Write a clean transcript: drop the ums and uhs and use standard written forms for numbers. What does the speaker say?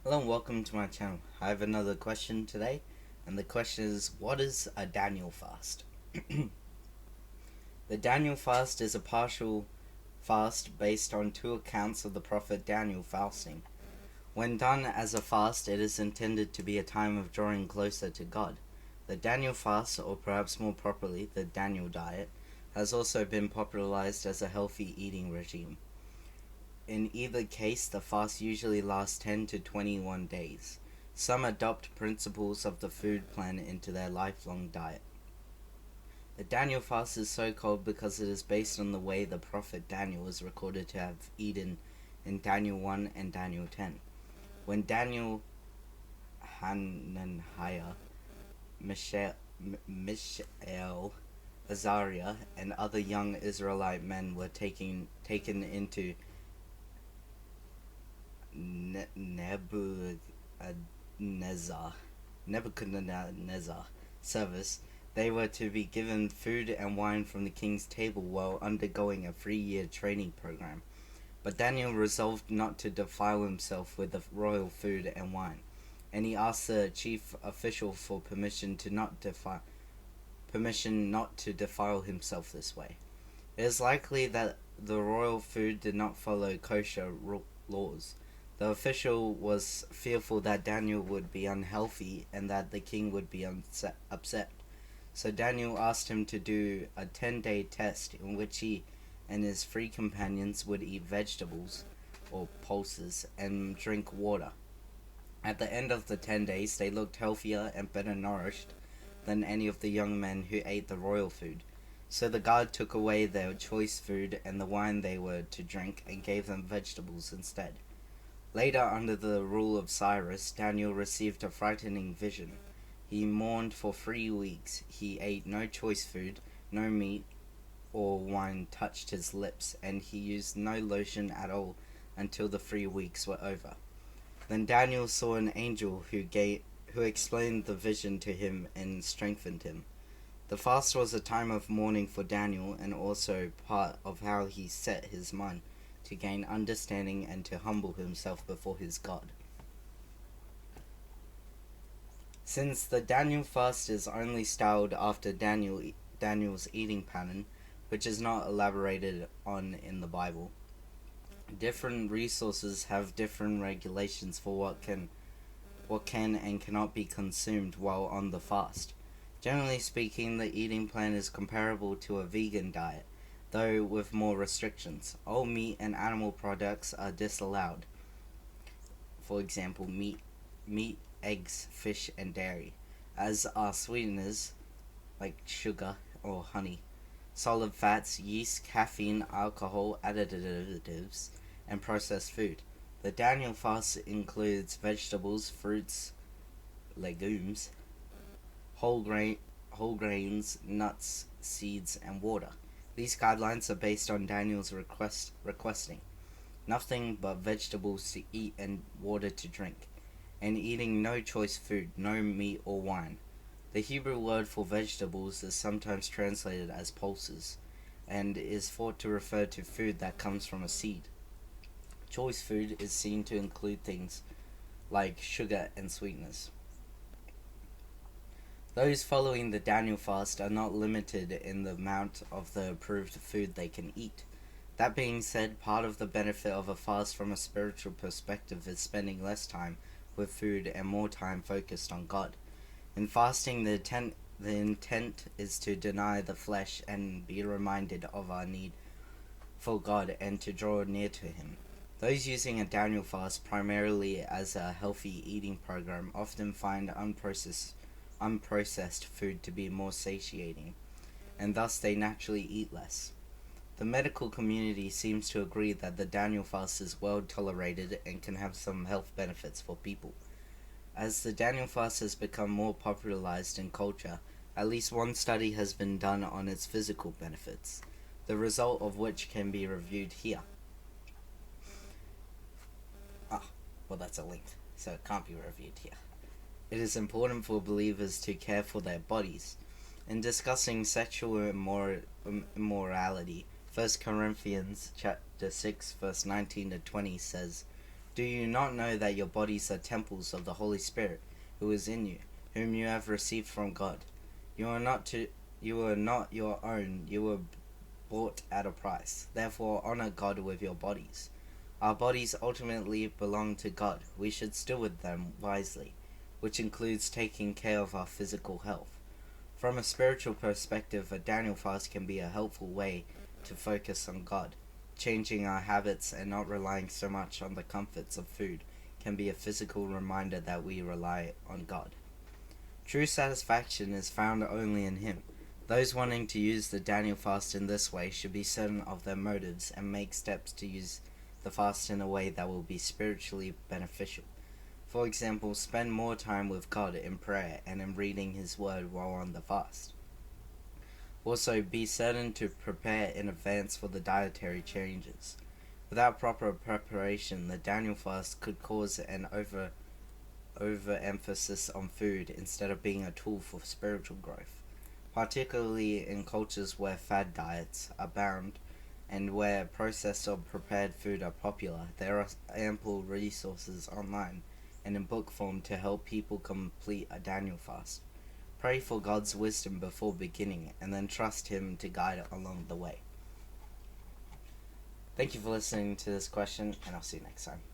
Hello and welcome to my channel. I have another question today, and the question is, what is a Daniel fast? The Daniel fast is a partial fast based on two accounts of the prophet Daniel fasting. When done as a fast, it is intended to be a time of drawing closer to God. The Daniel fast, or perhaps more properly, the Daniel diet, has also been popularized as a healthy eating regime. In either case, the fast usually lasts 10 to 21 days. Some adopt principles of the food plan into their lifelong diet. The Daniel fast is so called because it is based on the way the prophet Daniel is recorded to have eaten in Daniel 1 and Daniel 10. When Daniel, Hananiah, Mishael, Azariah, and other young Israelite men were taken into Nebuchadnezzar service, they were to be given food and wine from the king's table while undergoing a 3-year training program. But Daniel resolved not to defile himself with the royal food and wine, and he asked the chief official for permission not to defile himself this way. It is likely that the royal food did not follow kosher laws. The official was fearful that Daniel would be unhealthy and that the king would be upset. So Daniel asked him to do a 10-day test in which he and his 3 companions would eat vegetables, or pulses, and drink water. At the end of the 10 days, they looked healthier and better nourished than any of the young men who ate the royal food. So the guard took away their choice food and the wine they were to drink and gave them vegetables instead. Later, under the rule of Cyrus, Daniel received a frightening vision. He mourned for 3 weeks. He ate no choice food, no meat or wine touched his lips, and he used no lotion at all until the 3 weeks were over. Then Daniel saw an angel who explained the vision to him and strengthened him. The fast was a time of mourning for Daniel and also part of how he set his mind to gain understanding and to humble himself before his God. Since the Daniel fast is only styled after Daniel's eating pattern, which is not elaborated on in the Bible, different resources have different regulations for what can and cannot be consumed while on the fast. Generally speaking, the eating plan is comparable to a vegan diet, though with more restrictions. All meat and animal products are disallowed. For example, meat, eggs, fish, and dairy, as are sweeteners like sugar or honey, solid fats, yeast, caffeine, alcohol, additives, and processed food. The Daniel fast includes vegetables, fruits, legumes, whole grains, nuts, seeds, and water. These guidelines are based on Daniel's requesting nothing but vegetables to eat and water to drink, and eating no choice food, no meat or wine. The Hebrew word for vegetables is sometimes translated as pulses, and is thought to refer to food that comes from a seed. Choice food is seen to include things like sugar and sweeteners. Those following the Daniel fast are not limited in the amount of the approved food they can eat. That being said, part of the benefit of a fast from a spiritual perspective is spending less time with food and more time focused on God. In fasting, the intent is to deny the flesh and be reminded of our need for God and to draw near to Him. Those using a Daniel fast primarily as a healthy eating program often find unprocessed food to be more satiating, and thus they naturally eat less. The medical community seems to agree that the Daniel fast is well tolerated and can have some health benefits for people. As the Daniel fast has become more popularized in culture, at least one study has been done on its physical benefits, the result of which can be reviewed here. Well, that's a link, so it can't be reviewed here. It is important for believers to care for their bodies. In discussing sexual immorality, 1 Corinthians chapter 6 verse 19 to 20 says, Do you not know that your bodies are temples of the Holy Spirit, who is in you, whom you have received from God? You are not your own, you were bought at a price. Therefore honor God with your bodies. Our bodies ultimately belong to God. We should steward them wisely, which includes taking care of our physical health. From a spiritual perspective, a Daniel fast can be a helpful way to focus on God. Changing our habits and not relying so much on the comforts of food can be a physical reminder that we rely on God. True satisfaction is found only in Him. Those wanting to use the Daniel fast in this way should be certain of their motives and make steps to use the fast in a way that will be spiritually beneficial. For example, spend more time with God in prayer and in reading His Word while on the fast. Also, be certain to prepare in advance for the dietary changes. Without proper preparation, the Daniel fast could cause an overemphasis on food instead of being a tool for spiritual growth. Particularly in cultures where fad diets abound and where processed or prepared food are popular, there are ample resources online and in book form to help people complete a Daniel fast. Pray for God's wisdom before beginning, and then trust Him to guide it along the way. Thank you for listening to this question, and I'll see you next time.